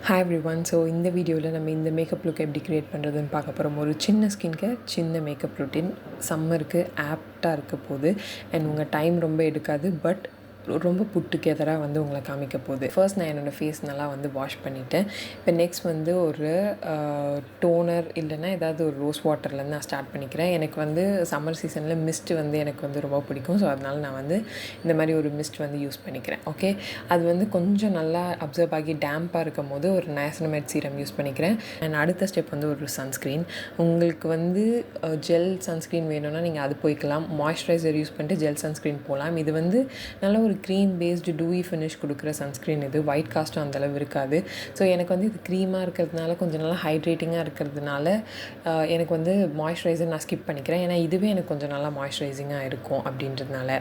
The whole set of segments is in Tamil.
Hi everyone. So in the video நம்ம இந்த மேக்கப் லுக் எப்படி கிரியேட் பண்ணுறதுன்னு பார்க்க போகிறோம். ஒரு சின்ன ஸ்கின் கேர், சின்ன மேக்கப் ரொட்டீன் சம்மருக்கு ஆப்டாக இருக்க போகுது. அண்ட் உங்கள் டைம் ரொம்ப எடுக்காது, பட் ரொம்ப புட் டுகெதராக வந்து உங்களை காமிக்க போகுது. ஃபர்ஸ்ட் நான் என்னோடய ஃபேஸ் நல்லா வந்து வாஷ் பண்ணிவிட்டேன். இப்போ நெக்ஸ்ட் வந்து ஒரு டோனர் இல்லைன்னா ஏதாவது ஒரு ரோஸ் வாட்டர்லேருந்து நான் ஸ்டார்ட் பண்ணிக்கிறேன். எனக்கு வந்து சம்மர் சீசனில் மிஸ்ட் வந்து எனக்கு வந்து ரொம்ப பிடிக்கும். ஸோ அதனால் நான் வந்து இந்த மாதிரி ஒரு மிஸ்ட் வந்து யூஸ் பண்ணிக்கிறேன். ஓகே, அது வந்து கொஞ்சம் நல்லா அப்சர்வ் ஆகி டேம்பாக இருக்கும் போது ஒரு niacinamide சீரம் யூஸ் பண்ணிக்கிறேன். அண்ட் அடுத்த ஸ்டெப் வந்து ஒரு சன்ஸ்க்ரீன். உங்களுக்கு வந்து ஜெல் சன்ஸ்க்ரீன் வேணும்னா நீங்கள் அது போய்க்கலாம். மாய்ஸ்சரைசர் யூஸ் பண்ணிட்டு ஜெல் சன்ஸ்க்ரீன் போகலாம். இது வந்து நல்ல ஒரு க்ரீம் பேஸ்டு டூயி ஃபினிஷ் கொடுக்குற சன்ஸ்க்ரீன். இது ஒயிட் காஸ்ட்டும் அந்தளவு இருக்காது. ஸோ எனக்கு வந்து இது க்ரீமாக இருக்கிறதுனால கொஞ்சம் நல்லா ஹைட்ரேட்டிங்காக இருக்கிறதுனால எனக்கு வந்து மாய்ஸ்சரைசர் நான் ஸ்கிப் பண்ணிக்கிறேன். ஏன்னா இதுவே எனக்கு கொஞ்சம் நல்லா மாய்ஸ்சரைசிங்காக இருக்கும் அப்படின்றதுனால.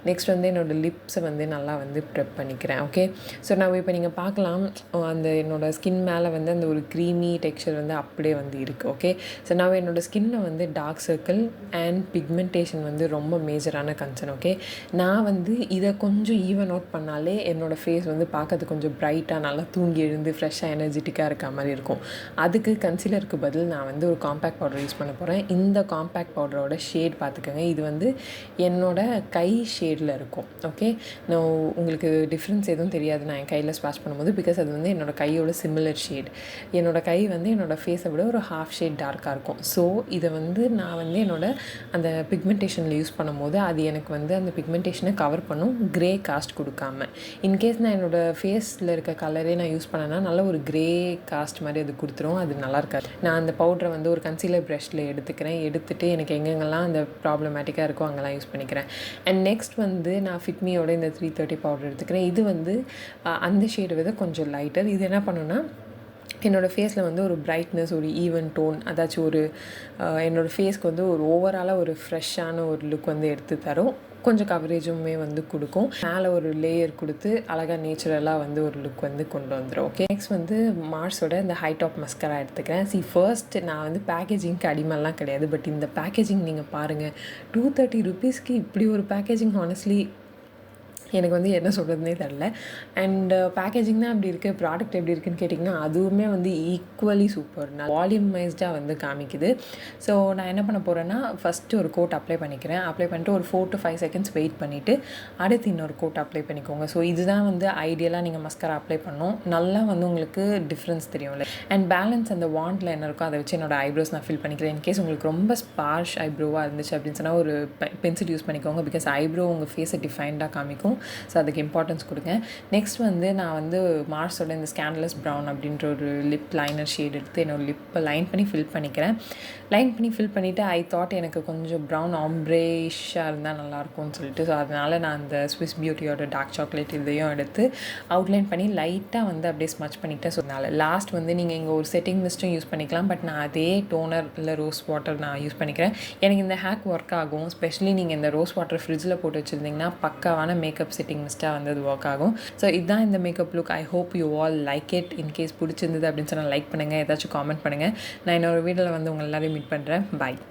நெக்ஸ்ட் வந்து என்னோடய லிப்ஸை வந்து நல்லா வந்து ப்ரெப் பண்ணிக்கிறேன். ஓகே, ஸோ நான் இப்போ நீங்கள் பார்க்கலாம் அந்த என்னோடய ஸ்கின் மேலே வந்து அந்த ஒரு க்ரீமி டெக்ஸ்சர் வந்து அப்படியே வந்து இருக்குது. ஓகே, ஸோ நான் என்னோடய ஸ்கின்னில் வந்து டார்க் சர்க்கிள் அண்ட் பிக்மெண்டேஷன் வந்து ரொம்ப மேஜரான கன்சர்ன். ஓகே, நான் வந்து இதை கொஞ்சம் ஈவன் அவுட் பண்ணாலே என்னோடய ஃபேஸ் வந்து பார்க்கறது கொஞ்சம் ப்ரைட்டாக நல்லா தூங்கி எழுந்து ஃப்ரெஷ்ஷாக எனர்ஜெட்டிக்காக இருக்க மாதிரி இருக்கும். அதுக்கு கன்சீலருக்கு பதில் நான் வந்து ஒரு காம்பேக்ட் பவுடர் யூஸ் பண்ண போகிறேன். இந்த காம்பேக்ட் பவுடரோட ஷேட் பார்த்துக்கோங்க. இது வந்து என்னோடய கை ஷேடில் இருக்கும். ஓகே, நான் உங்களுக்கு டிஃப்ரென்ஸ் எதுவும் தெரியாது நான் என் கையில் ஸ்வாஷ் பண்ணும்போது, பிகாஸ் அது வந்து என்னோடய கையோட சிமிலர் ஷேட். என்னோடய கை வந்து என்னோடய ஃபேஸை விட ஒரு ஹாஃப் ஷேட் டார்க்காக இருக்கும். ஸோ இதை வந்து நான் வந்து அந்த பிக்மெண்டேஷனில் யூஸ் பண்ணும்போது அது எனக்கு வந்து அந்த பிக்மெண்டேஷனை கவர் பண்ணும், க்ரே காஸ்ட் கொடுக்காம. இன்கேஸ் நான் என்னோடய ஃபேஸில் இருக்க கலரே நான் யூஸ் பண்ணேன்னா நல்ல ஒரு க்ரே காஸ்ட் மாதிரி அது கொடுத்துரும். அது நல்லா இருக்காது. நான் அந்த பவுடரை வந்து ஒரு கன்சீலர் ப்ரஷில் எடுத்துகிட்டு எனக்கு எங்கெங்கெல்லாம் அந்த ப்ராப்ளமேட்டிக்காக இருக்கோ அங்கெல்லாம் யூஸ் பண்ணிக்கிறேன். அண்ட் நெக்ஸ்ட் வந்து நான் ஃபிட்மியோட இந்த 330 பவுடர் எடுத்துக்கிறேன். இது வந்து அந்த ஷேடை விட கொஞ்சம் லைட்டர். இது என்ன பண்ணுன்னா என்னோடய ஃபேஸில் வந்து ஒரு பிரைட்னஸ், ஒரு ஈவன் டோன், அதாச்சும் ஒரு என்னோடய ஃபேஸ்க்கு வந்து ஒரு ஓவராலாக ஒரு ஃப்ரெஷ்ஷான ஒரு லுக் வந்து எடுத்து தரும். கொஞ்சம் கவரேஜுமே வந்து கொடுக்கும். மேலே ஒரு லேயர் கொடுத்து அழகாக நேச்சுரலாக வந்து ஒரு லுக் வந்து கொண்டு வந்துடும். ஓகே, நெக்ஸ்ட் வந்து மார்ஸோட இந்த ஹை டாப் மஸ்கரா எடுத்துக்கிறேன். ஃபர்ஸ்ட் நான் வந்து பேக்கேஜிங்க்கு அடிமைலாம் கிடையாது, பட் இந்த பேக்கேஜிங் நீங்கள் பாருங்கள். 230 rupeesக்கு இப்படி ஒரு பேக்கேஜிங் ஹானஸ்ட்லி எனக்கு வந்து என்ன சொல்கிறதுனே தெரில. அண்ட் பேக்கேஜிங் தான் அப்படி இருக்குது, ப்ராடக்ட் எப்படி இருக்குன்னு கேட்டிங்கன்னா அதுவுமே வந்து ஈக்குவலி சூப்பர். நான் வால்யூமைஸ்டாக வந்து காமிக்குது. ஸோ நான் என்ன பண்ண போகிறேன்னா ஃபஸ்ட்டு ஒரு கோட் அப்ளை பண்ணிக்கிறேன். அப்ளை பண்ணிட்டு ஒரு 4 to 5 seconds வெயிட் பண்ணிவிட்டு அடுத்து இன்னொரு கோட் அப்ளை பண்ணிக்கோங்க. ஸோ இதுதான் வந்து ஐடியலாக நீங்கள் மஸ்கரா அப்ளை பண்ணணும். நல்லா வந்து உங்களுக்கு டிஃப்ரென்ஸ் தெரியும்ல. அண்ட் பேலன்ஸ் அந்த வாண்டில் என்ன இருக்கோ அதை வச்சு என்னோடய ஐப்ரோஸ் நான் ஃபில் பண்ணிக்கிறேன். இன்கேஸ் உங்களுக்கு ரொம்ப ஸ்பார்ஷ் ஐப்ரோவாக இருந்துச்சு அப்படின்னு சொன்னால் ஒரு பென்சில் யூஸ் பண்ணிக்கோங்க. பிகாஸ் ஐப்ரோ உங்கள் ஃபேஸை டிஃபைன்டாக காமிக்கும். ஸோ அதுக்கு இம்பார்ட்டன்ஸ் கொடுங்க. நெக்ஸ்ட் வந்து நான் வந்து மார்ஸோட இந்த ஸ்கேண்டலஸ் ப்ரௌன் அப்படின்ற ஒரு லிப் லைனர் ஷேட் எடுத்து என்னோடய லிப்பை லைன் பண்ணி ஃபில் பண்ணிக்கிறேன். லைன் பண்ணி ஃபில் பண்ணிவிட்டு ஐ தாட் எனக்கு கொஞ்சம் ப்ரௌன் ஆம்ப்ரேஷாக இருந்தால் நல்லாயிருக்கும்னு சொல்லிட்டு, ஸோ அதனால் நான் அந்த ஸ்விஸ் பியூட்டியோட டார்க் சாக்லேட் இதையும் எடுத்து அவுட்லைன் பண்ணி லைட்டாக வந்து அப்படியே ஸ்மச் பண்ணிவிட்டேன். ஸோ அதனால் லாஸ்ட் வந்து நீங்கள் இங்கே ஒரு செட்டிங் மிஸ்ட்டும் யூஸ் பண்ணிக்கலாம், பட் நான் அதே டோனர் இல்லை ரோஸ் வாட்டர் நான் யூஸ் பண்ணிக்கிறேன். எனக்கு இந்த ஹேக் ஒர்க் ஆகும். ஸ்பெஷலி நீங்கள் இந்த ரோஸ் வாட்டர் ஃப்ரிட்ஜில் போட்டு வச்சுருந்தீங்கன்னா பக்காவான மேக்கப் செட்டிங் மிஸ்ட்டாக வந்து அது ஒர்க் ஆகும். ஸோ இதுதான் இந்த makeup look. I hope you all like it. In case பிடிச்சிருந்தது அப்படின்னு சொன்னால் லைக் பண்ணுங்கள், ஏதாச்சும் காமெண்ட் பண்ணுங்கள். நான் இன்னொரு வீடியோவில் வந்து உங்கள் எல்லாரையும் மீட் பண்ணுறேன். பாய்.